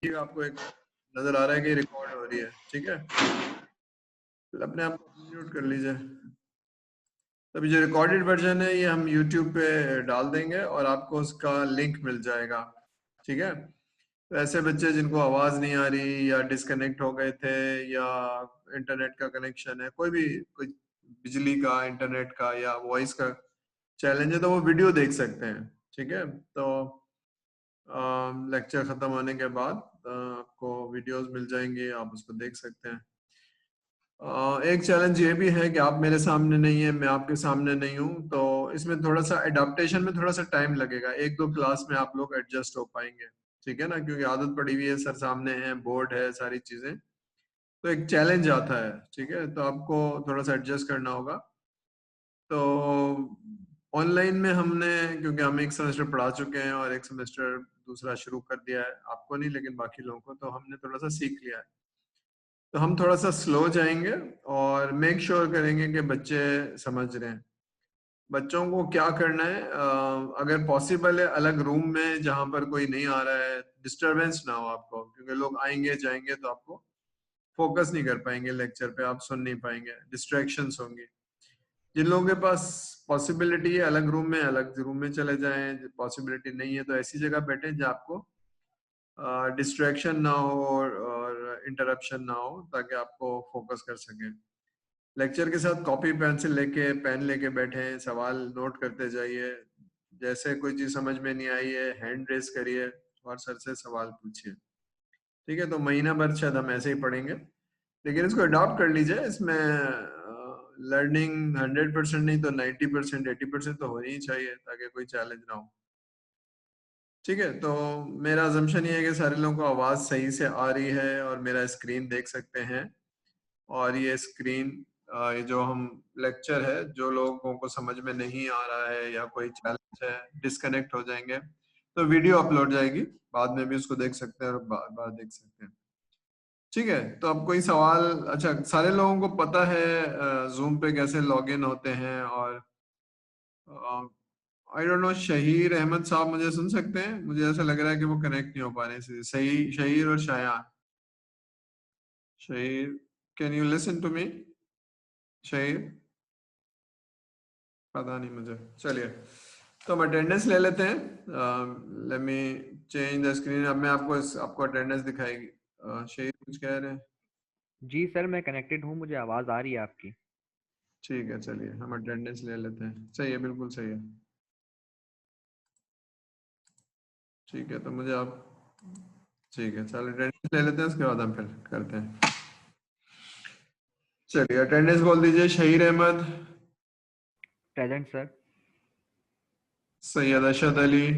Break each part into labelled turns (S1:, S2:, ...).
S1: ये आपको एक नजर आ रहा है कि रिकॉर्ड हो रही है, ठीक है। अपने आप को म्यूट कर लीजिए। तो अभी जो रिकॉर्डेड वर्जन है ये हम YouTube पे डाल देंगे और आपको उसका लिंक मिल जाएगा, ठीक है। तो ऐसे बच्चे जिनको आवाज नहीं आ रही या डिस्कनेक्ट हो गए थे या इंटरनेट का कनेक्शन है, कोई बिजली का, इंटरनेट का या वॉइस का चैलेंज है, तो वो वीडियो देख सकते हैं, ठीक है। तो लेक्चर खत्म होने के बाद आपको वीडियोस मिल जाएंगे, आप उसको देख सकते हैं। एक चैलेंज ये भी है कि आप मेरे सामने नहीं है, मैं आपके सामने नहीं हूँ, तो इसमें थोड़ा सा एडाप्टेशन में थोड़ा सा टाइम लगेगा। एक दो क्लास में आप लोग एडजस्ट हो पाएंगे, ठीक है ना, क्योंकि आदत पड़ी हुई है, सर सामने है, बोर्ड है, सारी चीजें, तो एक चैलेंज आता है, ठीक है। तो आपको थोड़ा सा एडजस्ट करना होगा। तो ऑनलाइन में हमने, क्योंकि हम एक सेमेस्टर पढ़ा चुके हैं और एक सेमेस्टर दूसरा शुरू कर दिया है, आपको नहीं लेकिन बाकी लोगों को, तो हमने थोड़ा सा सीख लिया है। तो हम थोड़ा सा स्लो जाएंगे और मेक श्योर करेंगे कि बच्चे समझ रहे हैं। बच्चों को क्या करना है, अगर पॉसिबल है अलग रूम में जहां पर कोई नहीं आ रहा है, डिस्टरबेंस ना हो आपको, क्योंकि लोग आएंगे जाएंगे तो आपको फोकस नहीं कर पाएंगे लेक्चर पे, आप सुन नहीं पाएंगे, डिस्ट्रैक्शंस होंगी। जिन लोगों के पास पॉसिबिलिटी है अलग रूम में, अलग रूम में चले जाएं। पॉसिबिलिटी नहीं है तो ऐसी जगह बैठे जहाँ आपको डिस्ट्रैक्शन ना हो और इंटरप्शन ना हो, ताकि आपको फोकस कर सकें। लेक्चर के साथ कॉपी पेंसिल लेके, पेन लेके बैठे, सवाल नोट करते जाइए। जैसे कोई चीज समझ में नहीं आई है, हैंड रेस करिए और सर से सवाल पूछिए, ठीक है। तो महीना भर शायद हम ऐसे ही पढ़ेंगे, लेकिन इसको अडॉप्ट कर लीजिए। इसमें लर्निंग 100% नहीं तो 90%, 80% तो होनी ही चाहिए, ताकि कोई चैलेंज ना हो, ठीक है। तो मेरा अजम्पशन ये है कि सारे लोगों को आवाज सही से आ रही है और मेरा स्क्रीन देख सकते हैं। और ये स्क्रीन, ये जो हम लेक्चर है, जो लोगों को समझ में नहीं आ रहा है या कोई चैलेंज है, डिस्कनेक्ट हो जाएंगे, तो वीडियो अपलोड जाएगी, बाद में भी उसको देख सकते हैं और बार बार देख सकते हैं, ठीक है। तो अब कोई सवाल? अच्छा, सारे लोगों को पता है जूम पे कैसे लॉगिन होते हैं? और I don't know, Shaheer Ahmed साहब मुझे सुन सकते हैं? मुझे ऐसा लग रहा है कि वो कनेक्ट नहीं हो पा रहे हैं। सही, शहीर और Shayan. Shaheer, can you listen to me? Shaheer, पता नहीं मुझे, चलिए। तो हम अटेंडेंस ले लेते हैं। Let me change the screen. अब मैं आपको अटेंडेंस दिखाएगी। शहीर कुछ कह रहे हैं?
S2: जी सर, मैं कनेक्टेड हूँ, मुझे आवाज़ आ रही है आपकी।
S1: ठीक है, चलिए हम अटेंडेंस ले लेते हैं। सही है, बिल्कुल सही है। ठीक है, तो मुझे आप, ठीक है, चलो अटेंडेंस ले लेते हैं, उसके बाद हम फिर करते हैं। चलिए अटेंडेंस बोल दीजिए। Shaheer Ahmed,
S2: present sir.
S1: Syed Ashad Ali,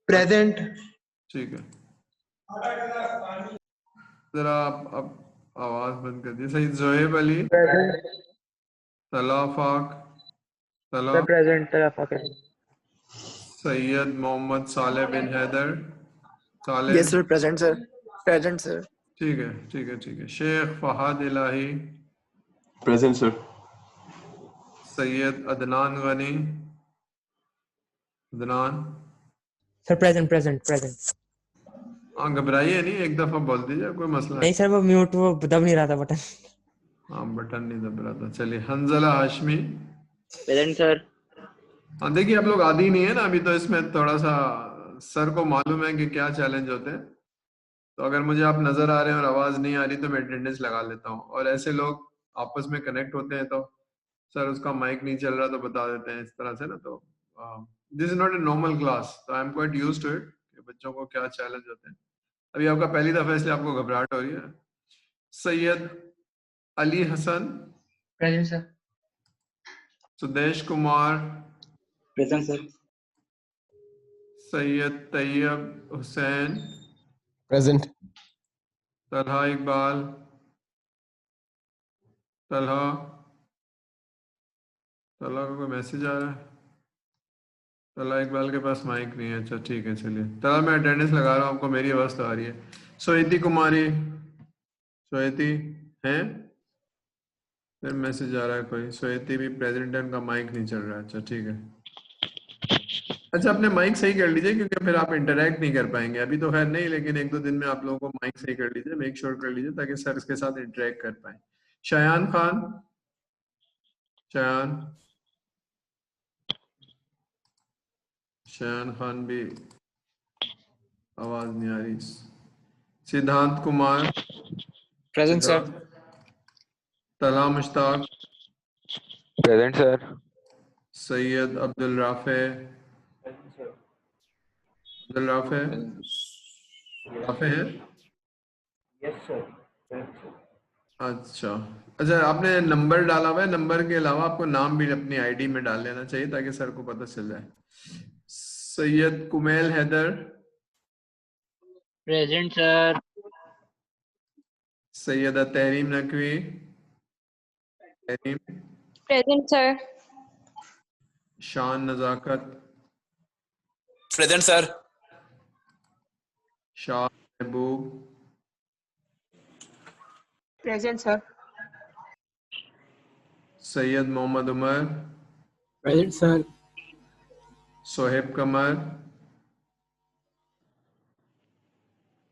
S3: present.
S1: ठीक है। जरा आप आवाज बंद कर दीजिए। सैयद जोहेब अली,
S3: प्रेजेंट
S1: तलाफाक, तला,
S3: sir. Present sir.
S1: Syed Mohammed Saleh bin Haider, Saleh,
S3: yes sir. Present sir. Present sir.
S1: ठीक है, ठीक है, ठीक है। Sheikh Fahad Elahi,
S4: Present, sir.
S1: Syed Adnan Ghani, Adnan.
S5: Sir present present present.
S1: हाँ, घबराइए नहीं, एक दफा बोल दीजिए, कोई मसला
S5: नहीं सर, वो म्यूट, वो दब नहीं रहा था बटन।
S1: हाँ, बटन नहीं दब रहा था। चलिए, हंजला हाशमी।
S3: Present sir.
S1: हाँ, देखिए आप लोग आदी नहीं है ना अभी, तो इसमें थोड़ा सा सर को मालूम है कि क्या चैलेंज होते हैं। तो अगर मुझे आप नजर आ रहे हैं और आवाज नहीं आ रही तो मैं अटेंडेंस लगा लेता हूँ। और ऐसे लोग आपस में कनेक्ट होते हैं तो सर उसका माइक नहीं चल रहा तो बता देते हैं इस तरह से ना। तो this is not a normal class, तो I am quite used to it कि बच्चों को क्या चैलेंज होते हैं। अभी आपका पहली दफा, इसलिए आपको घबराहट हो रही है। Syed Ali Hasan,
S3: present sir.
S1: Sudesh Kumar,
S3: present sir.
S1: Syed Tayyab Hussain,
S4: Present.
S1: Talha Iqbal, Talha, Talha का कोई मैसेज आ रहा है? तलहा इकबाल के पास माइक नहीं है। अच्छा, ठीक है, चलिए। तलहा, मैं अटेंडेंस लगा रहा हूँ, आपको मेरी आवाज तो आ रही है। सोहिती कुमारी, सोहिती हैं? फिर मैसेज आ रहा है कोई, सोहिती भी प्रेसिडेंट, उनका माइक नहीं चल रहा है। अच्छा, ठीक है। अच्छा, अपने माइक सही कर लीजिए क्योंकि फिर आप इंटरेक्ट नहीं कर पाएंगे। अभी तो खैर नहीं, लेकिन एक दो दिन में आप लोगों को माइक सही कर लीजिए, मेक श्योर कर लीजिए ताकि सर इसके साथ इंटरेक्ट कर पाए। शयान खान, शयान शयान खान भी आवाज नहीं आ रही। सिद्धांत Kumar,
S3: present sir.
S1: Tala Mushtaq,
S6: present sir.
S1: Syed Abdul Rafe, Abdul Rafe, Rafe है? अच्छा अच्छा, आपने नंबर डाला हुआ है, नंबर के अलावा आपको नाम भी अपनी आईडी में डाल लेना चाहिए ताकि सर को पता चल जाए। Syed Kumail Haider,
S3: present sir.
S1: Syeda Tehreem Naqvi, Tehreem,
S7: Present, sir.
S1: शान नजाकत,
S3: present sir.
S1: Shah Mehboob,
S7: Present, sir.
S1: Syed Mohammed Umar,
S3: present sir.
S1: Soheb Qamar,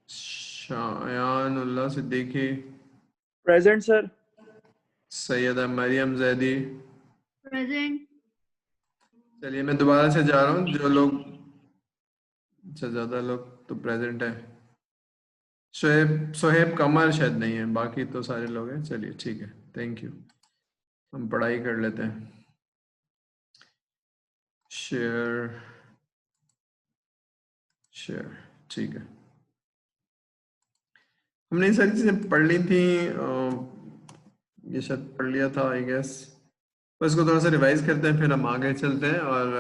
S1: Shayan Ullah Siddiqui,
S3: present sir.
S1: Syeda Mariam Zaidi.
S7: Present.
S1: चलिए मैं दोबारा से जा रहा हूँ, जो लोग, अच्छा ज्यादा लोग तो प्रेजेंट है। सोहेब सोहेब कमर शायद नहीं है, बाकी तो सारे लोग हैं। चलिए ठीक है, थैंक यू। हम पढ़ाई कर लेते हैं। शेयर शेयर, ठीक है। हमने ये सारी चीजें पढ़ ली थी, ये शायद पढ़ लिया था आई गेस। बस इसको थोड़ा सा रिवाइज करते हैं, फिर हम आगे चलते हैं। और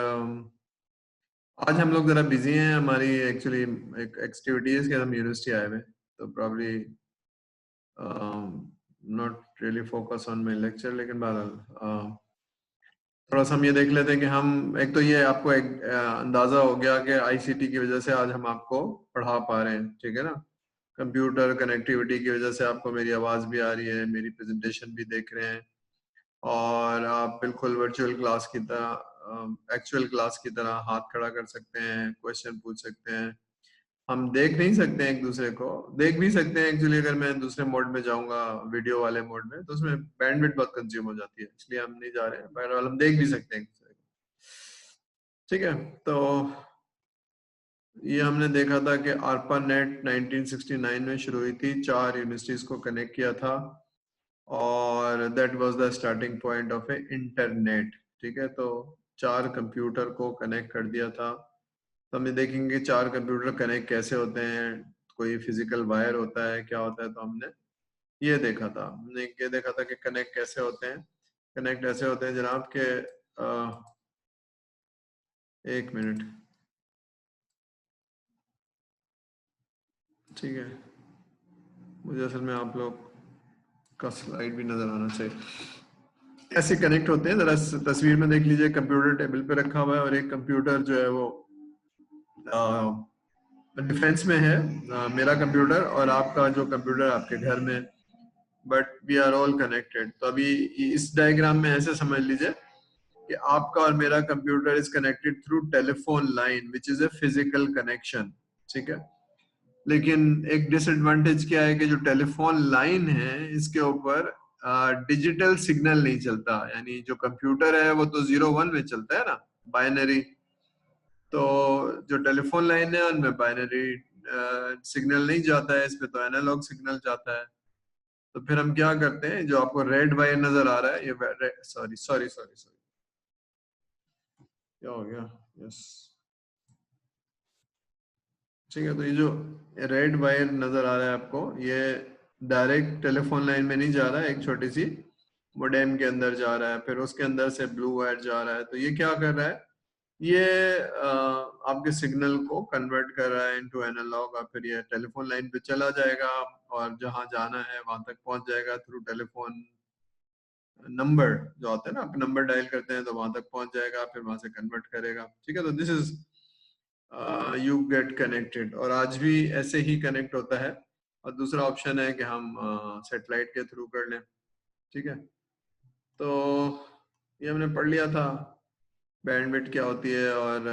S1: आज हम लोग जरा बिजी हैं, हमारी एक्चुअली एक एक्टिविटी है कि हम यूनिवर्सिटी आए हुए, तो probably not really focus on my lecture, लेकिन बहरहाल थोड़ा सा हम ये देख लेते हैं कि हम, एक तो ये आपको एक अंदाजा हो गया कि आईसीटी की वजह से आज हम आपको पढ़ा पा रहे हैं, ठीक है ना। कंप्यूटर कनेक्टिविटी की वजह से आपको मेरी आवाज भी आ रही है, मेरी प्रेजेंटेशन भी देख रहे हैं, और आप बिल्कुल वर्चुअल क्लास की तरह, एक्चुअल क्लास की तरह हाथ खड़ा कर सकते हैं, क्वेश्चन पूछ सकते हैं। हम देख नहीं सकते हैं एक दूसरे को, देख भी सकते हैं एक्चुअली, अगर मैं दूसरे मोड में जाऊंगा, वीडियो वाले मोड में, तो उसमें बैंडविड्थ बहुत कंज्यूम हो जाती है, इसलिए हम नहीं जा रहे हैं। बहरहाल हम देख भी सकते हैं एक दूसरे को, ठीक है। तो ये हमने देखा था कि ARPA नेट 1969 में शुरू हुई थी, 4 यूनिवर्सिटीज को कनेक्ट किया था, और that was the starting point of A internet, ठीक है। तो 4 कंप्यूटर को कनेक्ट कर दिया था। तो हम देखेंगे 4 कंप्यूटर कनेक्ट कैसे होते हैं, कोई फिजिकल वायर होता है, क्या होता है। तो हमने ये देखा था, हमने ये देखा था कि कनेक्ट कैसे होते हैं। कनेक्ट ऐसे होते हैं जनाब के, एक मिनट, ठीक है, मुझे असल में आप लोग का स्लाइड भी नजर आना चाहिए। ऐसे कनेक्ट होते हैं, जरा तस्वीर में देख लीजिए, कंप्यूटर टेबल पे रखा हुआ है और एक कंप्यूटर जो है वो डिफेंस में है, मेरा कंप्यूटर और आपका जो कंप्यूटर आपके घर में, but we are all connected. तो अभी इस डायग्राम में ऐसे समझ लीजिए कि आपका और मेरा computer is connected through telephone line which is a physical connection, ठीक है। लेकिन एक डिसएडवांटेज क्या है कि जो टेलीफोन लाइन है इसके ऊपर डिजिटल सिग्नल नहीं चलता, यानी जो कंप्यूटर है वो तो 0-1 में चलता है ना, बाइनरी। तो जो टेलीफोन लाइन है उनमें बाइनरी सिग्नल नहीं जाता है, इसमें तो एनालॉग सिग्नल जाता है। तो फिर हम क्या करते हैं, जो आपको रेड वायर नजर आ रहा है, ये सॉरी सॉरी सॉरी सॉरी, क्या हो गया, यस, ठीक है। तो ये जो रेड वायर नजर आ रहा है आपको, ये डायरेक्ट टेलीफोन लाइन में नहीं जा रहा है, एक छोटी सी मोडेम के अंदर जा रहा है, फिर उसके अंदर से ब्लू वायर जा रहा है। तो ये क्या कर रहा है, ये आपके सिग्नल को कन्वर्ट कर रहा है इनटू एनालॉग, और फिर ये टेलीफोन लाइन पे चला जाएगा और जहां जाना है वहां तक पहुंच जाएगा थ्रू टेलीफोन नंबर जो आता है ना, आप नंबर डायल करते हैं तो वहां तक पहुंच जाएगा, फिर वहां से कन्वर्ट करेगा, ठीक है। तो this is you get connected, और आज भी ऐसे ही कनेक्ट होता है। और दूसरा ऑप्शन है कि हम सैटेलाइट के थ्रू कर लें, ठीक है। तो ये हमने पढ़ लिया था। बैंडविड्थ क्या होती है और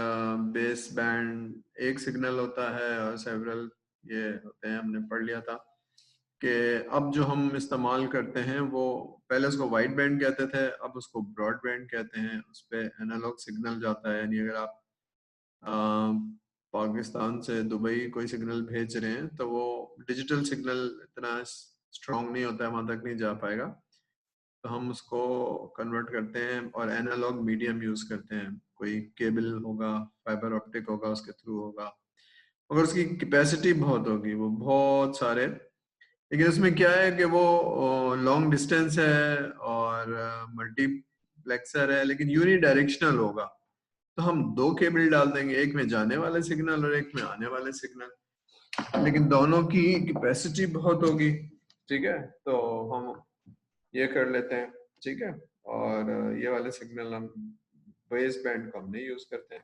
S1: बेस बैंड एक सिग्नल होता है और सेवरल ये होते हैं, हमने पढ़ लिया था कि अब जो हम इस्तेमाल करते हैं वो पहले उसको वाइड बैंड कहते थे, अब उसको ब्रॉड बैंड कहते हैं। उस पर एनालॉग सिग्नल जाता है, यानी अगर आप पाकिस्तान से दुबई कोई सिग्नल भेज रहे हैं तो वो डिजिटल सिग्नल इतना स्ट्रॉन्ग नहीं होता है, वहां तक नहीं जा पाएगा, तो हम उसको कन्वर्ट करते हैं और एनालॉग मीडियम यूज करते हैं। कोई केबल होगा, फाइबर ऑप्टिक होगा, उसके थ्रू होगा, मगर उसकी कैपेसिटी बहुत होगी, वो बहुत सारे, लेकिन उसमें क्या है कि वो लॉन्ग डिस्टेंस है और मल्टीप्लेक्सर है, लेकिन यूनी डायरेक्शनल होगा। तो हम दो केबल डाल देंगे, एक में जाने वाले सिग्नल और एक में आने वाले सिग्नल, लेकिन दोनों की कैपेसिटी बहुत होगी। ठीक है, तो हम ये कर लेते हैं। ठीक है, और ये वाले सिग्नल हम बेस बैंड को हम नहीं यूज करते हैं।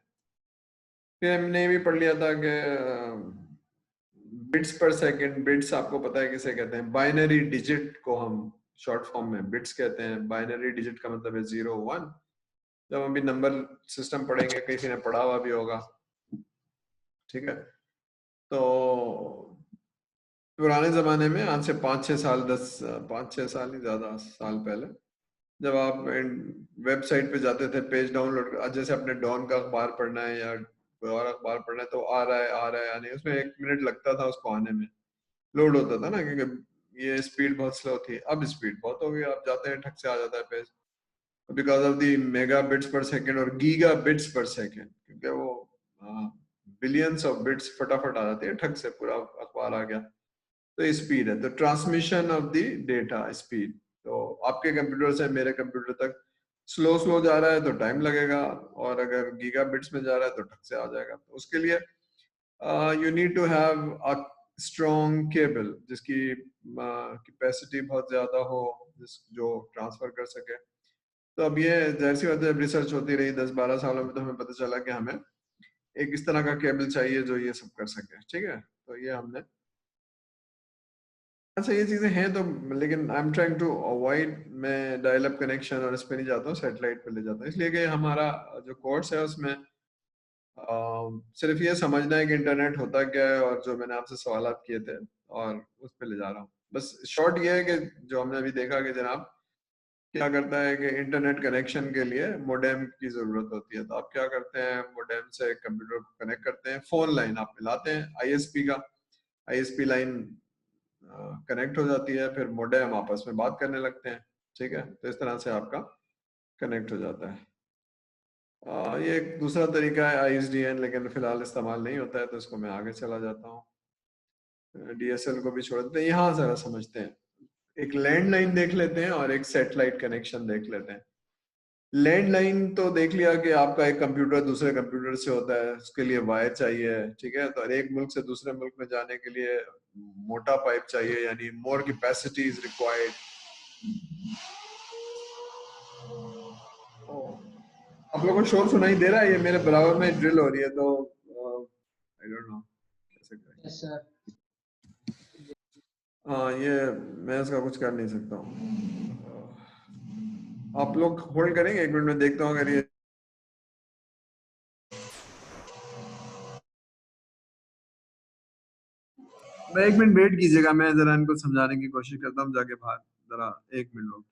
S1: फिर हमने भी पढ़ लिया था कि बिट्स पर सेकंड, बिट्स आपको पता है किसे कहते हैं? बाइनरी डिजिट को हम शॉर्ट फॉर्म में बिट्स कहते हैं। बाइनरी डिजिट का मतलब है 0 1। जब हम भी नंबर सिस्टम पढ़ेंगे, किसी ने पढ़ा हुआ भी होगा। ठीक है, तो पुराने जमाने में आज से 5-6 साल, 5-6 साल ही, ज्यादा साल पहले, जब आप वेबसाइट पे जाते थे पेज डाउनलोड, जैसे अपने डॉन का अखबार पढ़ना है या कोई और अखबार पढ़ना है, तो आ रहा है यानी उसमें 1 मिनट लगता था उसको आने में, लोड होता था ना, क्योंकि ये स्पीड बहुत स्लो थी। अब स्पीड बहुत हो गई, आप जाते हैं ठक से आ जाता है page, because of the mega bits पर सेकेंड और गीगा बिट्स पर सेकेंड, क्योंकि वो बिलियंस ऑफ बिट्स फटाफट आ जाती है, ठक से पूरा अखबार आ गया। तो स्पीड है, तो transmission of the data speed. तो आपके कंप्यूटर से मेरे कंप्यूटर तक स्लो जा रहा है तो टाइम लगेगा, और अगर गीगा बिट्स में जा रहा है तो ठक से आ जाएगा। तो उसके लिए you need to have a strong cable जिसकी कैपेसिटी बहुत ज्यादा हो, जो ट्रांसफर कर सके। तो अब ये जाहिर सी बात है, रिसर्च होती रही 10-12 सालों में, तो हमें पता चला कि हमें एक इस तरह का केबल चाहिए जो ये सब कर सके। ठीक है, तो ये हमने, अच्छा ये चीजें हैं तो, लेकिन I am trying to avoid, मैं डायल अप कनेक्शन और इस पे नहीं जाता हूँ, सैटेलाइट पे ले जाता हूँ, इसलिए कि हमारा जो कोर्स है उसमें सिर्फ ये समझना है कि इंटरनेट होता क्या है, और जो मैंने आपसे सवालात किए थे और उस पे ले जा रहा हूँ। बस शॉर्ट ये है कि जो हमने अभी देखा कि जनाब क्या करता है कि इंटरनेट कनेक्शन के लिए मोडेम की जरूरत होती है। तो आप क्या करते हैं, मोडेम से कंप्यूटर को कनेक्ट करते हैं, फोन लाइन आप मिलाते हैं आईएसपी का, आईएसपी लाइन कनेक्ट हो जाती है, फिर मोडेम आपस में बात करने लगते हैं। ठीक है, तो इस तरह से आपका कनेक्ट हो जाता है। ये एक दूसरा तरीका है आईएसडीएन, लेकिन फिलहाल इस्तेमाल नहीं होता है, तो इसको मैं आगे चला जाता हूँ। डीएसएल को भी छोड़ देते हैं। यहाँ जरा समझते हैं, एक लैंडलाइन देख लेते हैं और एक सैटेलाइट कनेक्शन देख लेते हैं। लैंडलाइन तो देख लिया कि आपका एक कंप्यूटर दूसरे कंप्यूटर से होता है, उसके लिए वायर चाहिए। ठीक है, तो एक मुल्क से दूसरे मुल्क में जाने के लिए मोटा पाइप चाहिए, यानी मोर कैपेसिटी इज रिक्वायर्ड। आप लोगों को शोर सुनाई दे रहा है? ये मेरे बराबर में ड्रिल हो रही है, तो आई डोंट नो कैसे करें।
S3: Yes sir.
S1: हाँ, ये मैं इसका कुछ कर नहीं सकता हूँ। आप लोग होल्ड करेंगे 1 मिनट में, देखता हूँ अगर ये मैं 1 मिनट वेट कीजिएगा, मैं जरा इनको समझाने की कोशिश करता हूँ जाके बाहर, जरा 1 मिनट रुक।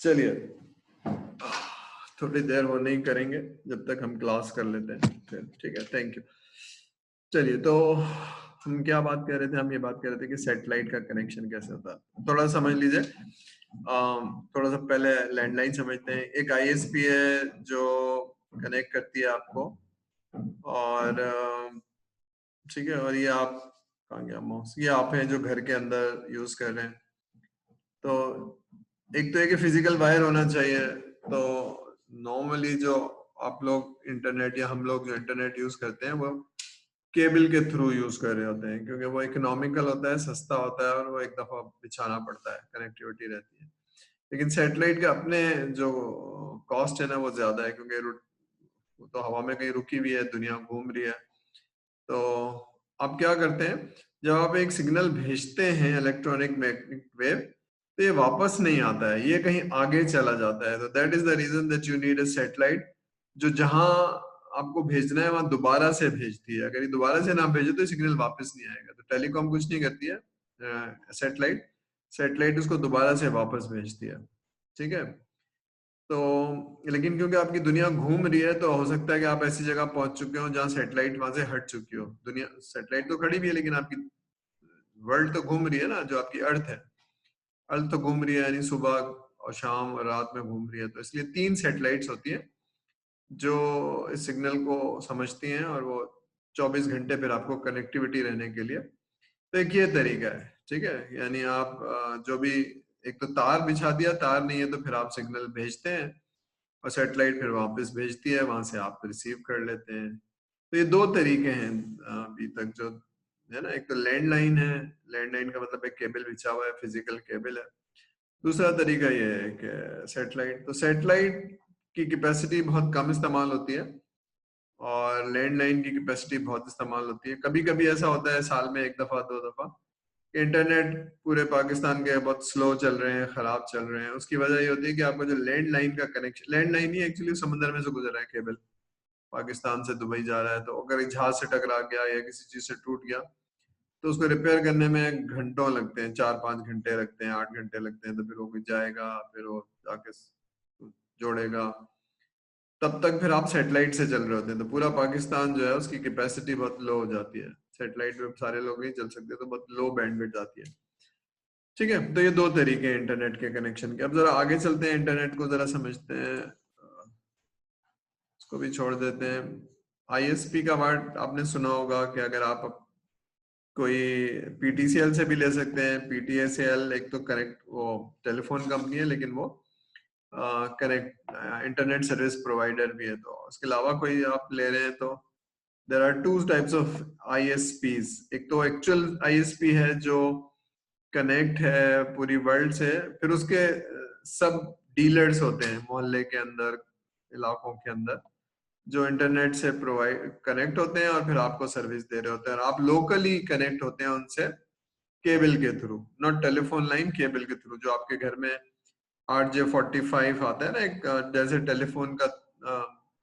S1: चलिए, थोड़ी देर वो नहीं करेंगे जब तक हम क्लास कर लेते हैं फिर। ठीक है, थैंक यू। चलिए, तो हम क्या बात कर रहे थे? हम ये बात कर रहे थे कि सैटेलाइट का कनेक्शन कैसे होता है। थोड़ा समझ लीजिए, थोड़ा सा पहले लैंडलाइन समझते हैं। एक आईएसपी है जो कनेक्ट करती है आपको, और ठीक है, और ये आप, कहाँ गया माउस, ये आप हैं जो घर के अंदर यूज कर रहे हैं। तो एक तो है कि फिजिकल वायर होना चाहिए। तो नॉर्मली जो आप लोग इंटरनेट या हम लोग जो इंटरनेट यूज करते हैं वो केबल के थ्रू यूज कर रहे होते हैं, क्योंकि वो इकोनॉमिकल होता है, सस्ता होता है, और वो एक दफा बिछाना पड़ता है, कनेक्टिविटी रहती है। लेकिन सैटेलाइट के अपने जो कॉस्ट है ना वो ज्यादा है, क्योंकि वो तो हवा में कहीं रुकी हुई है, दुनिया घूम रही है। तो आप क्या करते हैं, जब आप एक सिग्नल भेजते हैं इलेक्ट्रॉनिक मैग्नेटिक वेव, तो ये वापस नहीं आता है, ये कहीं आगे चला जाता है। तो that is the reason that you need a satellite, जो जहां आपको भेजना है वहां दोबारा से भेजती है। अगर ये दोबारा से ना भेजे तो सिग्नल वापस नहीं आएगा। तो टेलीकॉम कुछ नहीं करती है, सैटेलाइट सैटेलाइट उसको दोबारा से वापस भेजती है, ठीक है। तो लेकिन क्योंकि आपकी दुनिया घूम रही है, तो हो सकता है कि आप ऐसी जगह पहुंच चुके हो जहां सैटेलाइट वहां से हट चुकी हो। दुनिया सैटेलाइट तो खड़ी भी है, लेकिन आपकी वर्ल्ड तो घूम रही है ना, जो आपकी अर्थ है, अर्थ तो घूम रही है, यानी सुबह और शाम और रात में घूम रही है। तो इसलिए 3 सैटेलाइट्स होती है जो इस सिग्नल को समझती हैं, और वो 24 घंटे फिर आपको कनेक्टिविटी रहने के लिए। तो एक ये तरीका है, ठीक है। यानी आप जो भी, एक तो तार बिछा दिया, तार नहीं है तो फिर आप सिग्नल भेजते हैं और सैटेलाइट फिर वापस भेजती है, वहां से आप रिसीव कर लेते हैं। तो ये 2 तरीके हैं अभी तक जो है ना। एक तो लैंडलाइन है, लैंडलाइन का मतलब एक केबल बिछा हुआ है, फिजिकल केबल है। दूसरा तरीका ये है कि सैटेलाइट। तो सैटेलाइट की कैपेसिटी बहुत कम इस्तेमाल होती है और लैंडलाइन की कैपेसिटी बहुत इस्तेमाल होती है। कभी कभी ऐसा होता है साल में 1 दफा 2 दफा इंटरनेट पूरे पाकिस्तान के बहुत स्लो चल रहे हैं, खराब चल रहे हैं। उसकी वजह ये होती है कि आपका जो लैंडलाइन का कनेक्शन, लैंडलाइन ही एक्चुअली समंदर में से गुजर रहा है केबल, पाकिस्तान से दुबई जा रहा है। तो अगर एक जहाज से टकरा गया या किसी चीज से टूट गया, तो उसको रिपेयर करने में घंटों लगते हैं, 4-5 घंटे लगते हैं, 8 घंटे लगते हैं। तो फिर वो जाएगा, फिर वो जाके जोड़ेगा, तब तक फिर आप सैटेलाइट से चल रहे होते हैं। तो पूरा पाकिस्तान जो है उसकी कैपेसिटी बहुत लो हो जाती है, सैटेलाइट पे सारे लोग नहीं चल सकते, तो बहुत लो बैंडविड्थ आती है, ठीक है। तो ये 2 तरीके हैं इंटरनेट के कनेक्शन के। अब जरा आगे चलते हैं, इंटरनेट को जरा समझते हैं, इसको भी छोड़ देते हैं। आईएसपी का वर्ड आपने सुना होगा कि अगर आप कोई पीटीसीएल से भी ले सकते हैं। पीटीसीएल एक तो कनेक्ट, वो टेलीफोन कंपनी है, लेकिन वो कनेक्ट इंटरनेट सर्विस प्रोवाइडर भी है। तो उसके अलावा कोई आप ले रहे हैं तो देयर आर 2 टाइप्स ऑफ आईएसपीज। एक तो एक्चुअल आईएसपी है जो कनेक्ट है पूरी वर्ल्ड से, फिर उसके सब डीलर्स होते हैं मोहल्ले के अंदर, इलाकों के अंदर, जो इंटरनेट से प्रोवाइड कनेक्ट होते हैं और फिर आपको सर्विस दे रहे होते हैं। और आप लोकली कनेक्ट होते हैं उनसे केबल के through, not telephone line, cable के थ्रू। जो आपके घर में RJ45 आता है ना, एक जैसे टेलीफोन का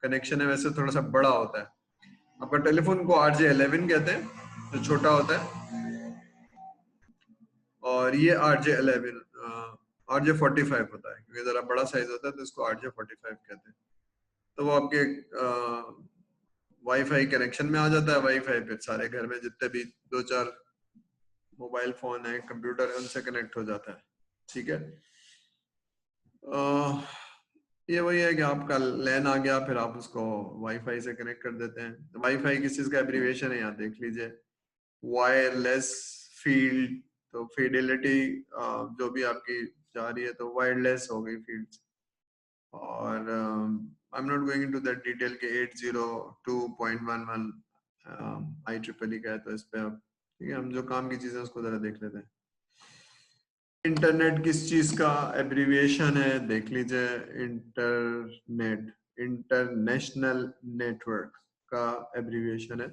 S1: कनेक्शन है, वैसे थोड़ा सा बड़ा होता है। आपका टेलीफोन को RJ11 कहते हैं, जो छोटा होता है, और ये RJ45 होता है, क्योंकि जरा बड़ा साइज होता है, तो इसको RJ45 कहते हैं। तो वो आपके वाईफाई कनेक्शन में आ जाता है। वाईफाई फिर सारे घर में जितने भी 2-4 मोबाइल फोन है, कंप्यूटर है, उनसे कनेक्ट हो जाता है, ठीक है। ये वही है कि आपका लैन आ गया, फिर आप उसको वाईफाई से कनेक्ट कर देते हैं। वाईफाई किस चीज का एब्रीविएशन है, यहाँ देख लीजिए, वायरलेस फील्ड। तो फिडेलिटी जो भी आपकी जा रही है, तो वायरलेस हो गई फील्ड्स। और I am not going into that detail के 802.11 IEEE का है, तो इस पे आप, ठीक है, हम जो काम की चीजें उसको जरा देख लेते हैं। इंटरनेट किस चीज का एब्रीविएशन है, देख लीजिए, इंटरनेट, इंटरनेशनल नेटवर्क का एब्रीविएशन है।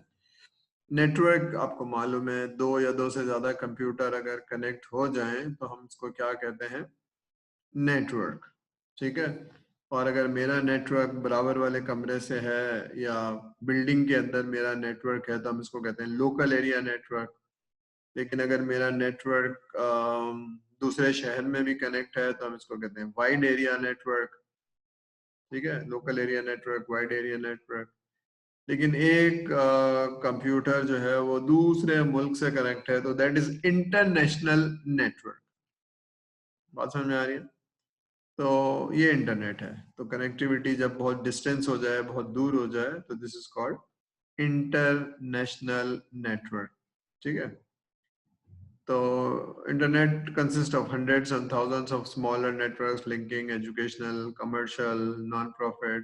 S1: नेटवर्क आपको मालूम है, 2 या 2 से ज्यादा कंप्यूटर अगर कनेक्ट हो जाएं तो हम इसको क्या कहते हैं, नेटवर्क, ठीक है। और अगर मेरा नेटवर्क बराबर वाले कमरे से है या बिल्डिंग के अंदर मेरा नेटवर्क है, तो हम इसको कहते हैं लोकल एरिया नेटवर्क। लेकिन अगर मेरा नेटवर्क दूसरे शहर में भी कनेक्ट है, तो हम इसको कहते हैं वाइड एरिया नेटवर्क, ठीक है। Local area network, wide area network. लेकिन एक कंप्यूटर जो है वो दूसरे मुल्क से कनेक्ट है, तो दैट इज इंटरनेशनल नेटवर्क। बात समझ में आ रही है? तो ये इंटरनेट है। तो कनेक्टिविटी जब बहुत डिस्टेंस हो जाए, बहुत दूर हो जाए, तो this is called international network, ठीक है। तो internet consist of hundreds and thousands of smaller networks linking educational, commercial, non-profit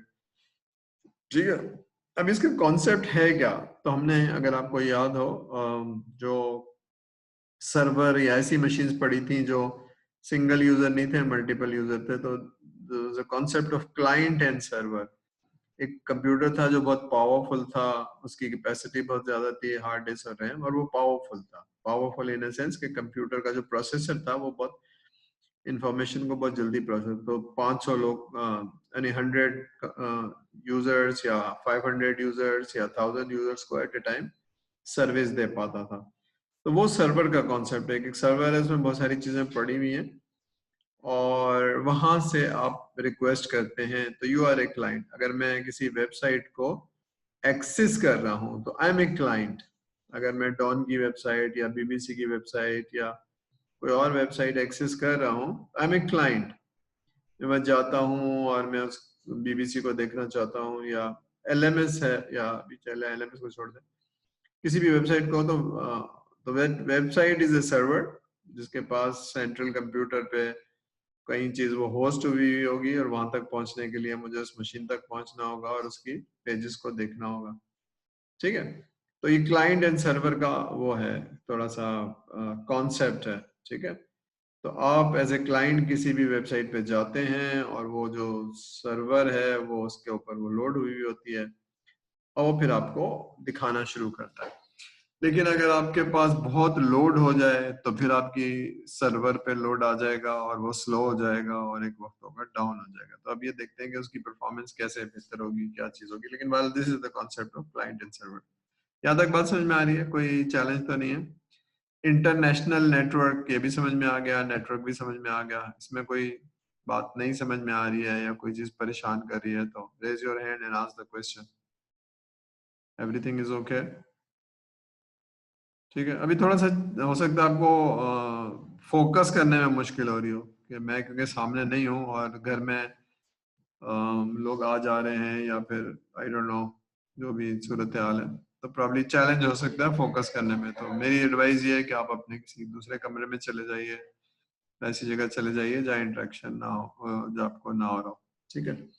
S1: ठीक है। अब इसका कॉन्सेप्ट है क्या, तो हमने, अगर आपको याद हो, जो सर्वर या ऐसी मशीन्स पड़ी थी जो सिंगल यूजर नहीं थे, मल्टीपल यूजर थे, तो concept of client and server. एक कंप्यूटर था जो बहुत पावरफुल था, उसकी कैपेसिटी बहुत ज्यादा थी, हार्ड डिस्क और रैम, और वो पावरफुल था। पावरफुल इन द सेंस कि कंप्यूटर का जो प्रोसेसर था वो बहुत इंफॉर्मेशन को बहुत जल्दी प्रोसेस, तो 500 लोग यानी 100 यूजर्स या 500 यूजर्स या 1000 यूजर्स को एट ए टाइम सर्विस दे पाता था। तो वो सर्वर का कॉन्सेप्ट है। एक सर्वर है, उसमें बहुत सारी चीजें पड़ी हुई हैं और वहां से आप रिक्वेस्ट करते हैं, तो यू आर ए क्लाइंट। अगर मैं किसी वेबसाइट को एक्सेस कर रहा हूं तो आई एम ए क्लाइंट। अगर मैं डॉन की वेबसाइट या बीबीसी की वेबसाइट या कोई और वेबसाइट एक्सेस कर रहा हूँ, आई एम ए क्लाइंट। मैं जाता हूँ और मैं उस बीबीसी को देखना चाहता हूँ, या एलएमएस है, या अभी चले एलएमएस को छोड़ दें, किसी भी वेबसाइट को, तो वेबसाइट इज ए सर्वर जिसके पास सेंट्रल कंप्यूटर पे कहीं चीज वो होस्ट हुई होगी, और वहां तक पहुंचने के लिए मुझे उस मशीन तक पहुंचना होगा और उसकी पेजेस को देखना होगा। ठीक है, तो ये क्लाइंट एंड सर्वर का वो है, थोड़ा सा कॉन्सेप्ट है। ठीक है, तो आप एज ए क्लाइंट किसी भी वेबसाइट पे जाते हैं और वो जो सर्वर है वो उसके ऊपर वो लोड हुई होती है और वो फिर आपको दिखाना शुरू करता है। लेकिन अगर आपके पास बहुत लोड हो जाए तो फिर आपकी सर्वर पे लोड आ जाएगा और वो स्लो हो जाएगा और एक वक्त होगा डाउन हो जाएगा। तो अब ये देखते हैं कि उसकी परफॉर्मेंस कैसे बेहतर होगी, क्या चीज होगी। लेकिन well, this is the concept of client and server. यहाँ तक बात समझ में आ रही है? कोई चैलेंज तो नहीं है? इंटरनेशनल नेटवर्क ये भी समझ में आ गया, नेटवर्क भी समझ में आ गया। इसमें कोई बात नहीं समझ में आ रही है या कोई चीज परेशान कर रही है तो raise your hand and ask the question. Everything is okay? ठीक है, अभी थोड़ा सा हो सकता है आपको फोकस करने में मुश्किल हो रही हो कि मैं क्योंकि सामने नहीं हूँ और घर में लोग आ जा रहे हैं या फिर आई डोंट नो जो भी सूरत हाल है, तो प्रॉब्ली चैलेंज हो सकता है फोकस करने में। तो मेरी एडवाइस ये है कि आप अपने किसी दूसरे कमरे में चले जाइए, ऐसी जगह चले जाइए जहाँ इंटरेक्शन ना हो, जो आपको ना हो रहा हो। ठीक है,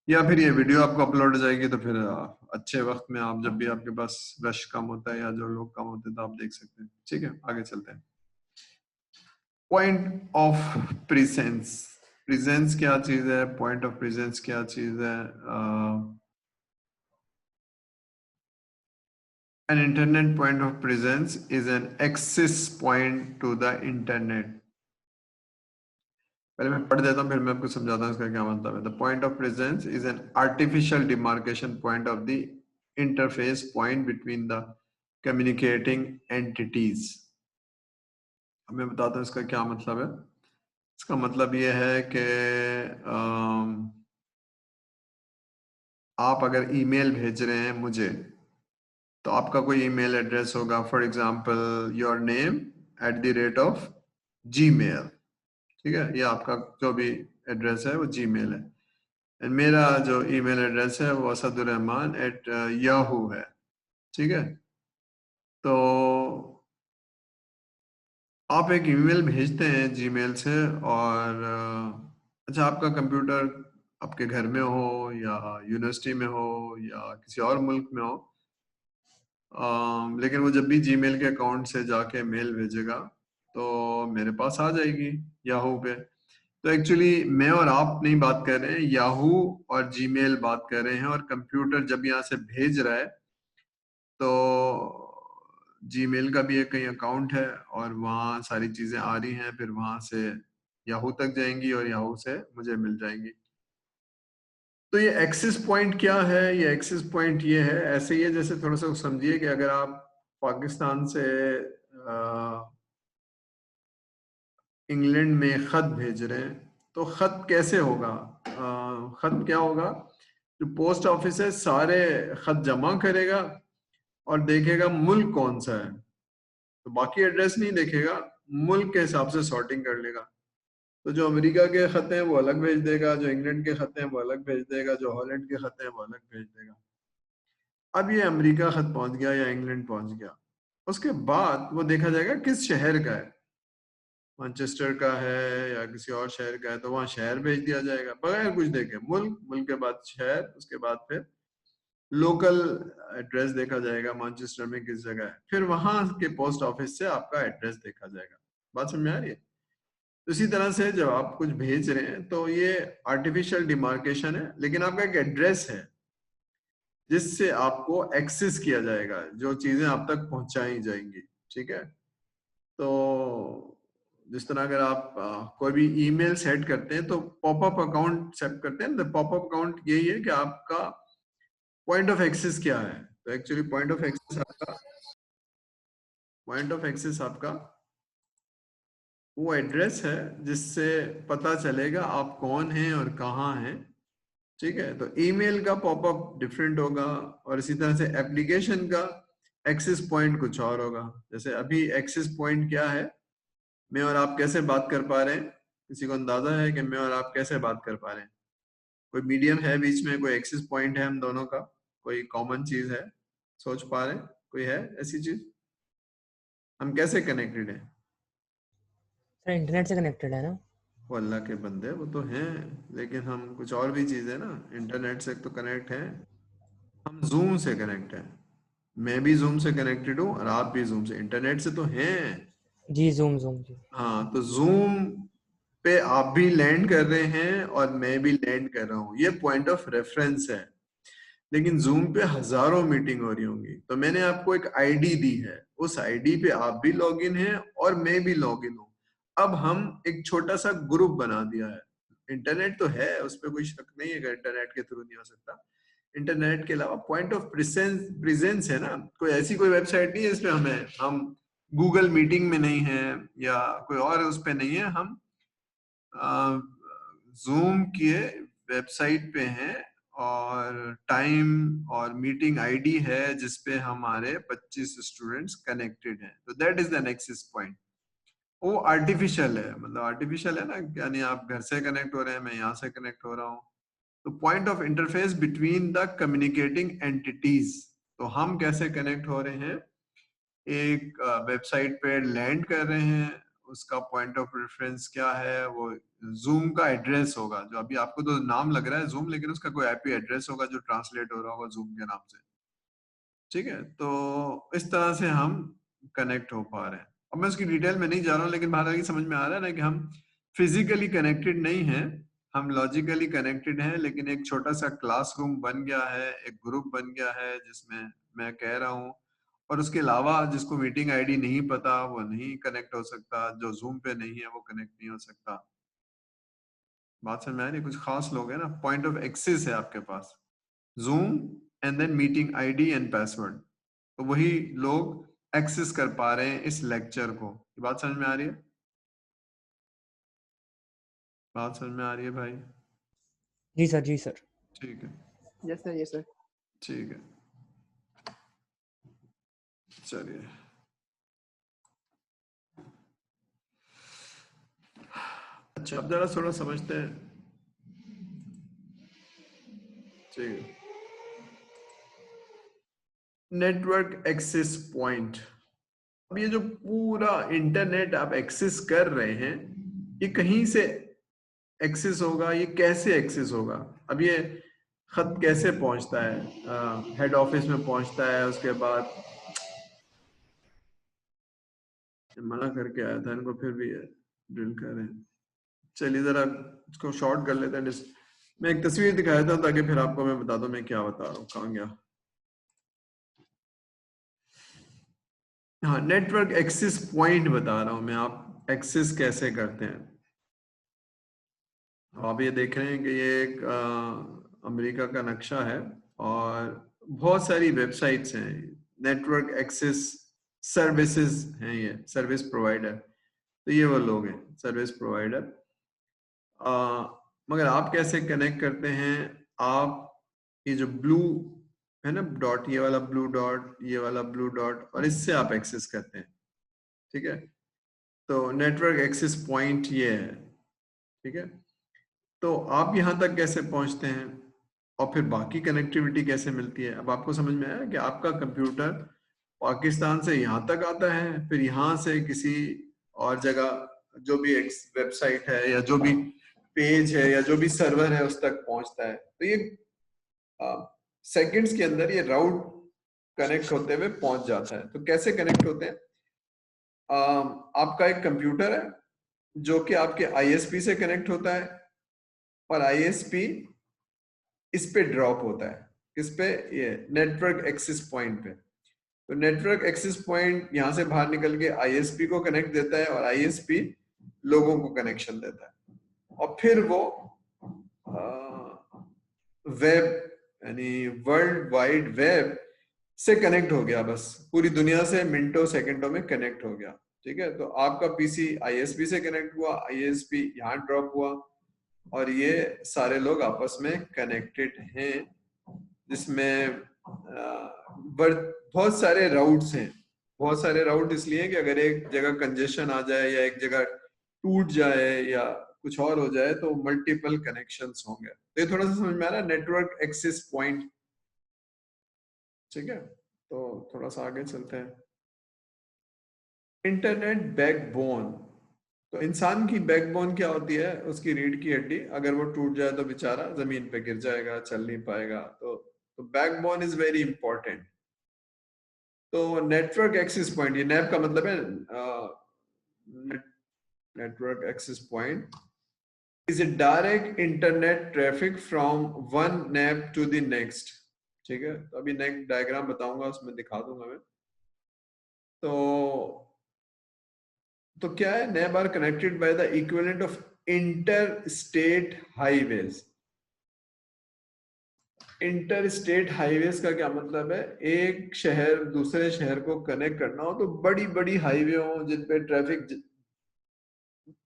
S1: या फिर ये वीडियो आपको अपलोड हो जाएगी तो फिर अच्छे वक्त में आप, जब भी आपके पास रश कम होता है या जो लोग कम होते हैं, तो आप देख सकते हैं। ठीक है, आगे चलते हैं। Point of presence. प्रेजेंस क्या चीज है? पॉइंट ऑफ प्रेजेंस क्या चीज है? An internet point of presence is an access point to the internet. पहले मैं पढ़ देता हूँ फिर मैं आपको समझाता हूँ इसका क्या मतलब है। The point of presence is an artificial demarcation point of the interface point between the communicating entities. अब मैं बताता हूँ इसका क्या मतलब है। इसका मतलब ये है कि आप अगर ईमेल भेज रहे हैं मुझे, तो आपका कोई ईमेल एड्रेस होगा, for example your name @gmail। ठीक है, ये आपका जो भी एड्रेस है वो जीमेल है। एंड मेरा जो ईमेल एड्रेस है वो asadurrahman@yahoo है। ठीक है, तो आप एक ईमेल भेजते हैं जीमेल से, और अच्छा, आपका कंप्यूटर आपके घर में हो या यूनिवर्सिटी में हो या किसी और मुल्क में हो, लेकिन वो जब भी जीमेल के अकाउंट से जाके मेल भेजेगा तो मेरे पास आ जाएगी याहू पे। तो एक्चुअली मैं और आप नहीं बात कर रहे हैं, याहू और जीमेल बात कर रहे हैं। और कंप्यूटर जब यहाँ से भेज रहा है तो जीमेल का भी एक कहीं अकाउंट है और वहाँ सारी चीजें आ रही हैं, फिर वहां से याहू तक जाएंगी और याहू से मुझे मिल जाएंगी। तो ये एक्सेस पॉइंट क्या है? ये एक्सेस पॉइंट ये है, ऐसे ही है जैसे, थोड़ा सा समझिए कि अगर आप पाकिस्तान से इंग्लैंड में खत भेज रहे हैं, तो खत कैसे होगा? खत क्या होगा? जो पोस्ट ऑफिस है सारे खत जमा करेगा और देखेगा मुल्क कौन सा है, तो बाकी एड्रेस नहीं देखेगा, मुल्क के हिसाब से सॉर्टिंग कर लेगा। तो जो अमेरिका के खत हैं वो अलग भेज देगा, जो इंग्लैंड के खत हैं वो अलग भेज देगा, जो हॉलैंड के खत हैं वो अलग भेज देगा। अब ये अमेरिका खत पहुंच गया या इंग्लैंड पहुंच गया, उसके बाद वो देखा जाएगा किस शहर का है, मैनचेस्टर का है या किसी और शहर का है, तो वहां शहर भेज दिया जाएगा बगैर कुछ देखे। मुल्क, मुल्क के बाद शहर, उसके बाद फिर लोकल एड्रेस देखा जाएगा मैनचेस्टर में किस जगह है, फिर वहां के पोस्ट ऑफिस से आपका एड्रेस देखा जाएगा। बात समझ में आ रही है? तो इसी तरह से जब आप कुछ भेज रहे हैं तो ये आर्टिफिशियल डिमार्केशन है, लेकिन आपका एक एड्रेस है जिससे आपको एक्सेस किया जाएगा, जो चीजें आप तक पहुंचाई जाएंगी। ठीक है, तो जिस तरह अगर आप कोई भी ईमेल सेट करते हैं तो पॉपअप अकाउंट सेट करते हैं, तो पॉपअप अकाउंट यही है कि आपका पॉइंट ऑफ एक्सेस क्या है। तो एक्चुअली पॉइंट ऑफ एक्सेस आपका वो एड्रेस है जिससे पता चलेगा आप कौन हैं और कहाँ हैं। ठीक है, तो ईमेल का पॉपअप डिफरेंट होगा और इसी तरह से एप्लीकेशन का एक्सेस पॉइंट कुछ और होगा। जैसे अभी एक्सेस पॉइंट क्या है, मैं और आप कैसे बात कर पा रहे हैं, किसी को अंदाजा है कि मैं और आप कैसे बात कर पा रहे हैं? कोई मीडियम है बीच में, कोई एक्सेस पॉइंट है हम दोनों का, कोई कॉमन चीज है, सोच पा रहे हैं? कोई है ऐसी चीज? हम कैसे कनेक्टेड है?
S5: सर इंटरनेट से कनेक्टेड है ना?
S1: वो अल्लाह के बंदे, वो तो हैं, लेकिन हम कुछ और भी चीज है ना। इंटरनेट से तो कनेक्ट है, हम जूम से कनेक्ट है। मैं भी जूम से कनेक्टेड हूँ और आप भी जूम से, इंटरनेट से तो हैं।
S5: जी जूम जी।
S1: हाँ, तो जूम पे आप भी लैंड कर रहे हैं और मैं भी लैंड कर रहा हूँ, ये पॉइंट ऑफ रेफरेंस है। लेकिन जूम पे हजारों मीटिंग हो रही होंगी, तो मैंने आपको एक आईडी दी है, उस आईडी पे आप भी लॉगिन हैं और मैं भी लॉगिन हूँ। अब हम एक छोटा सा ग्रुप बना दिया है। इंटरनेट तो है, उस पर कोई शक नहीं है कि इंटरनेट के थ्रू नहीं हो सकता। इंटरनेट के अलावा पॉइंट ऑफ प्रेजेंस है ना, कोई ऐसी कोई वेबसाइट नहीं है इसमें हम गूगल मीटिंग में नहीं है या कोई और उस पे नहीं है, हम जूम के वेबसाइट पे हैं और टाइम और मीटिंग आईडी है जिसपे हमारे 25 स्टूडेंट्स कनेक्टेड हैं। तो that is the access point. वो आर्टिफिशियल है, मतलब आर्टिफिशियल है ना, यानी आप घर से कनेक्ट हो रहे हैं, मैं यहाँ से कनेक्ट हो रहा हूँ। तो point of interface between the communicating entities. तो हम कैसे कनेक्ट हो रहे हैं, एक वेबसाइट पे लैंड कर रहे हैं, उसका पॉइंट ऑफ रेफरेंस क्या है, वो जूम का एड्रेस होगा, जो अभी आपको तो नाम लग रहा है जूम, लेकिन उसका कोई आईपी एड्रेस होगा जो ट्रांसलेट हो रहा होगा जूम के नाम से। ठीक है, तो इस तरह से हम कनेक्ट हो पा रहे हैं। अब मैं उसकी डिटेल में नहीं जा रहा हूँ, लेकिन बाहर की समझ में आ रहा है ना कि हम फिजिकली कनेक्टेड नहीं हैं, हम लॉजिकली कनेक्टेड हैं, लेकिन एक छोटा सा क्लासरूम बन गया है, एक ग्रुप बन गया है जिसमें मैं कह रहा हूँ, और उसके अलावा जिसको मीटिंग आईडी नहीं पता वो नहीं कनेक्ट हो सकता, जो जूम पे नहीं है वो कनेक्ट नहीं हो सकता। बात समझ में आ रही है? कुछ खास लोग हैं ना, पॉइंट ऑफ एक्सेस है आपके पास, Zoom and then meeting ID and password, तो वही लोग एक्सेस कर पा रहे हैं इस लेक्चर को। बात समझ में आ रही है? बात समझ में आ रही है भाई?
S5: जी सर जी सर।
S1: ठीक है,
S3: यस सर यस सर।
S1: ठीक है, चलिए। अच्छा, अब जरा थोड़ा समझते हैं। ठीक है, नेटवर्क एक्सेस पॉइंट। अब ये जो पूरा इंटरनेट आप एक्सेस कर रहे हैं, ये कहीं से एक्सेस होगा, ये कैसे एक्सेस होगा? अब ये खत कैसे पहुंचता है? हेड ऑफिस में पहुंचता है, उसके बाद मना करके आया था इनको, फिर भी ड्रिल कर रहे हैं। चलिए जरा इसको शॉर्ट कर लेते हैं। मैं एक तस्वीर दिखाया था ताकि फिर आपको मैं बता दूं मैं क्या बता रहा हूँ, कहाँ गया। हाँ, नेटवर्क एक्सेस पॉइंट बता रहा हूं मैं, आप एक्सेस कैसे करते हैं। आप ये देख रहे हैं कि ये एक अमेरिका का नक्शा है और बहुत सारी वेबसाइट्स हैं, नेटवर्क एक्सेस सर्विसेज हैं, ये सर्विस प्रोवाइडर। तो ये वो लोग हैं सर्विस प्रोवाइडर। मगर आप कैसे कनेक्ट करते हैं? आप ये जो ब्लू है ना डॉट, ये वाला ब्लू डॉट, ये वाला ब्लू डॉट, और इससे आप एक्सेस करते हैं। ठीक है, तो नेटवर्क एक्सेस पॉइंट ये है। ठीक है, तो आप यहां तक कैसे पहुंचते हैं और फिर बाकी कनेक्टिविटी कैसे मिलती है? अब आपको समझ में आया कि आपका कंप्यूटर पाकिस्तान से यहां तक आता है, फिर यहां से किसी और जगह जो भी एक वेबसाइट है या जो भी पेज है या जो भी सर्वर है उस तक पहुंचता है। तो ये सेकंड्स के अंदर ये राउट कनेक्ट होते हुए पहुंच जाता है। तो कैसे कनेक्ट होते हैं? आपका एक कंप्यूटर है जो कि आपके आईएसपी से कनेक्ट होता है, और आईएसपी इस पे ड्रॉप होता है। किस पे? ये नेटवर्क एक्सेस पॉइंट पे। तो नेटवर्क एक्सेस पॉइंट यहाँ से बाहर निकल के आईएसपी को कनेक्ट देता है, और आईएसपी लोगों को कनेक्शन देता है, और फिर वो वेब यानी वर्ल्ड वाइड वेब से कनेक्ट हो गया, बस पूरी दुनिया से मिनटों सेकंडों में कनेक्ट हो गया। ठीक है, तो आपका पीसी आईएसपी से कनेक्ट हुआ, आईएसपी यहाँ ड्रॉप हुआ, और ये सारे लोग आपस में कनेक्टेड हैं, जिसमें बहुत सारे राउट्स हैं। बहुत सारे राउट इसलिए कि अगर एक जगह कंजेशन आ जाए या एक जगह टूट जाए या कुछ और हो जाए तो मल्टीपल कनेक्शंस होंगे। तो ये थोड़ा सा समझ में आ रहा है, नेटवर्क एक्सेस पॉइंट। ठीक है, तो थोड़ा सा आगे चलते हैं। Internet backbone. तो इंसान की बैकबोन क्या होती है? उसकी रीढ़ की हड्डी। अगर वो टूट जाए तो बेचारा जमीन पे गिर जाएगा, चल नहीं पाएगा। तो बैकबोन इज वेरी इंपॉर्टेंट। तो नेटवर्क एक्सेस पॉइंट, ये नैप का मतलब है network access point is a direct internet traffic from one NAP to the next. ठीक है, तो अभी नेक्स्ट डायग्राम बताऊंगा, उसमें दिखा दूंगा मैं। तो क्या है? NAP are connected by the equivalent of interstate highways. Interstate highways का क्या मतलब है? एक शहर दूसरे शहर को कनेक्ट करना हो तो बड़ी बड़ी हाईवे हो जिन पे ट्रैफिक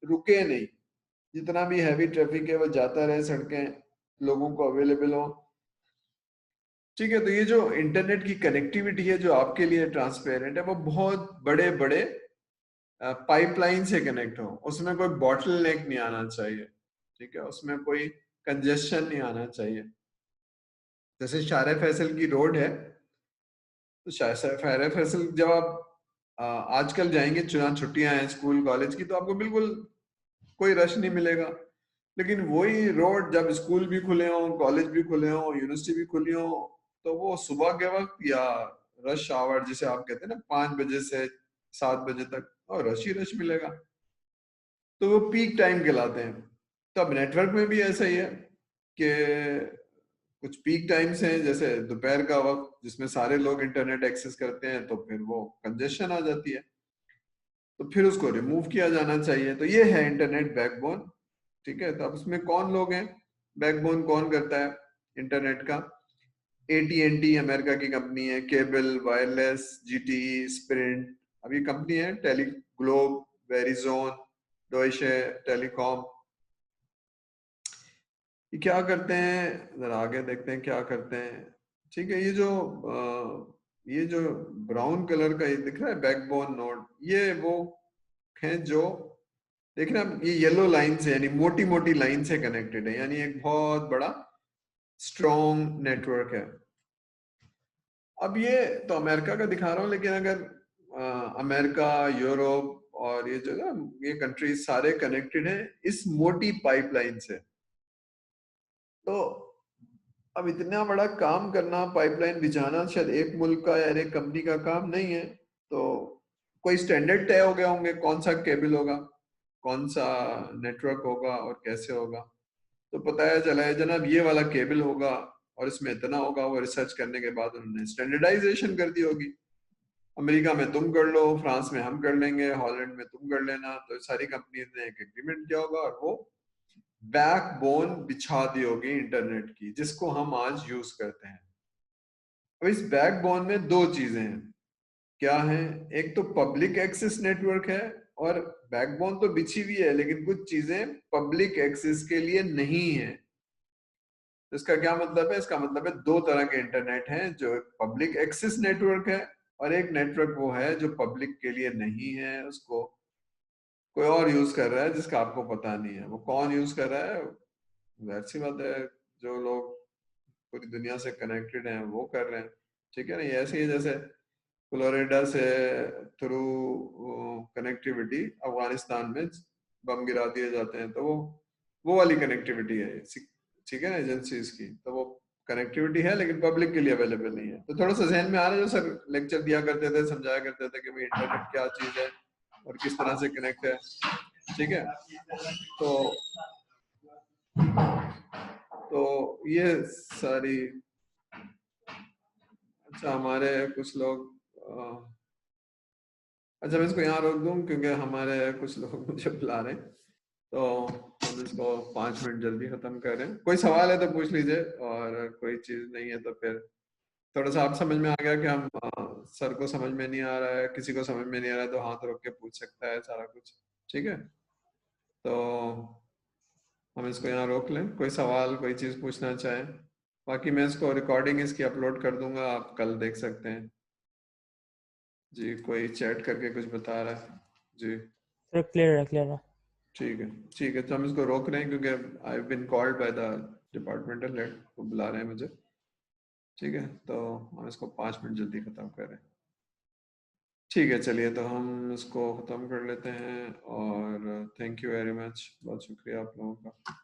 S1: रुके नहीं, जितना भी हैवी ट्रैफिक है वो जाता रहे, सड़कें लोगों को अवेलेबल हो। ठीक है, तो ये जो इंटरनेट की कनेक्टिविटी है जो आपके लिए ट्रांसपेरेंट है, वो बहुत बड़े बड़े पाइपलाइन से कनेक्ट हो। उसमें कोई बॉटल नेक नहीं आना चाहिए। ठीक है, उसमें कोई कंजेशन नहीं आना चाहिए। जैसे शारे फैसल की रोड है, तो शारे फैसल जब आप आजकल जाएंगे, छुट्टियां हैं स्कूल कॉलेज की, तो आपको बिल्कुल कोई रश नहीं मिलेगा। लेकिन वही रोड जब स्कूल भी खुले हों, कॉलेज भी खुले हों, यूनिवर्सिटी भी खुली हो, तो वो सुबह के वक्त या रश आवर जिसे आप कहते हैं ना, 5 बजे से 7 बजे तक, और रश ही रश मिलेगा। तो वो पीक टाइम कहलाते हैं। तो अब नेटवर्क में भी ऐसा ही है कि कुछ पीक टाइम्स हैं, जैसे दोपहर का वक्त जिसमें सारे लोग इंटरनेट एक्सेस करते हैं, तो फिर वो कंजेशन आ जाती है, तो फिर उसको रिमूव किया जाना चाहिए। तो ये है इंटरनेट बैकबोन। ठीक है, तो अब उसमें कौन लोग हैं? बैकबोन कौन करता है इंटरनेट का? AT&T अमेरिका की कंपनी है, केबल वायरलेस, GTE, स्प्रिंट। अब ये कंपनी है, Teleglobe, Verizon, Deutsche Telekom. ये क्या करते हैं? जरा आगे देखते हैं क्या करते हैं। ठीक है, ये जो ब्राउन कलर का ये दिख रहा है बैकबोन नोड, ये वो हैं जो देख रहे हैं, ये येलो लाइन से यानी मोटी मोटी लाइन से कनेक्टेड है, यानी एक बहुत बड़ा स्ट्रॉन्ग नेटवर्क है। अब ये तो अमेरिका का दिखा रहा हूं, लेकिन अगर अमेरिका, यूरोप और ये जो ना ये कंट्रीज सारे कनेक्टेड हैं इस मोटी पाइपलाइन से। तो अब इतना बड़ा काम करना, पाइपलाइन बिछाना, शायद एक मुल्क का या एक कंपनी का काम नहीं है। तो कोई स्टैंडर्ड तय हो गए होंगे, कौन सा केबल होगा, कौन सा नेटवर्क होगा और कैसे होगा। तो बताया चला है जनाब ये वाला केबल होगा और इसमें इतना होगा। वो रिसर्च करने के बाद उन्होंने स्टैंडर्डाइजेशन कर दी होगी। अमेरिका में तुम कर लो, फ्रांस में हम कर लेंगे, हॉलैंड में तुम कर लेना। तो सारी कंपनीज ने एक एग्रीमेंट किया होगा और वो बैकबोन बिछा दी होगी इंटरनेट की, जिसको हम आज यूज करते हैं। अब इस बैकबोन में दो चीजें हैं। क्या है? एक तो पब्लिक एक्सेस नेटवर्क है, और बैकबोन तो बिछी हुई है लेकिन कुछ चीजें पब्लिक एक्सेस के लिए नहीं है। तो इसका क्या मतलब है? इसका मतलब है दो तरह के इंटरनेट हैं, जो एक पब्लिक एक्सेस नेटवर्क है और एक नेटवर्क वो है जो पब्लिक के लिए नहीं है, उसको कोई और यूज कर रहा है जिसका आपको पता नहीं है। वो कौन यूज कर रहा है? जाहिर सी बात है, जो लोग पूरी दुनिया से कनेक्टेड हैं वो कर रहे हैं। ठीक है ना? ये ऐसे ही जैसे फ्लोरिडा से थ्रू कनेक्टिविटी अफगानिस्तान में बम गिरा दिए जाते हैं, तो वो वाली कनेक्टिविटी है। ठीक है ना, एजेंसीज की। तो वो कनेक्टिविटी है लेकिन पब्लिक के लिए अवेलेबल नहीं है। तो थोड़ा सा जहन में आ रहा है जो सर लेक्चर दिया करते थे, समझाया करते थे कि भाई इंटरनेट क्या चीज है और किस तरह से कनेक्ट है, ठीक है। तो ये सारी, अच्छा हमारे कुछ लोग अच्छा मैं इसको यहाँ रोक दूं क्योंकि हमारे कुछ लोग मुझे बुला रहे हैं, तो हम इसको 5 मिनट जल्दी खत्म कर रहे हैं। कोई सवाल है तो पूछ लीजिए, और कोई चीज नहीं है तो फिर थोड़ा सा आप समझ में आ गया कि हम सर को समझ में नहीं आ रहा है, किसी को समझ में नहीं आ रहा है तो हाथ रोक के पूछ सकता है सारा कुछ, ठीक है। तो हम इसको यहाँ रोक लें, कोई सवाल कोई चीज पूछना चाहे। बाकी मैं इसको रिकॉर्डिंग इसकी अपलोड कर दूंगा, आप कल देख सकते हैं। जी कोई चैट करके कुछ बता रहा है जी।
S5: सर क्लियर है, क्लियर है।
S1: ठीक है, ठीक है। तो हम इसको रोक रहे हैं क्योंकि I been called by the departmental head, वो बुला रहे हैं मुझे, ठीक है। तो हम इसको 5 मिनट जल्दी खत्म कर रहे हैं, ठीक है। चलिए तो हम इसको खत्म कर लेते हैं, और थैंक यू वेरी मच, बहुत शुक्रिया आप लोगों का।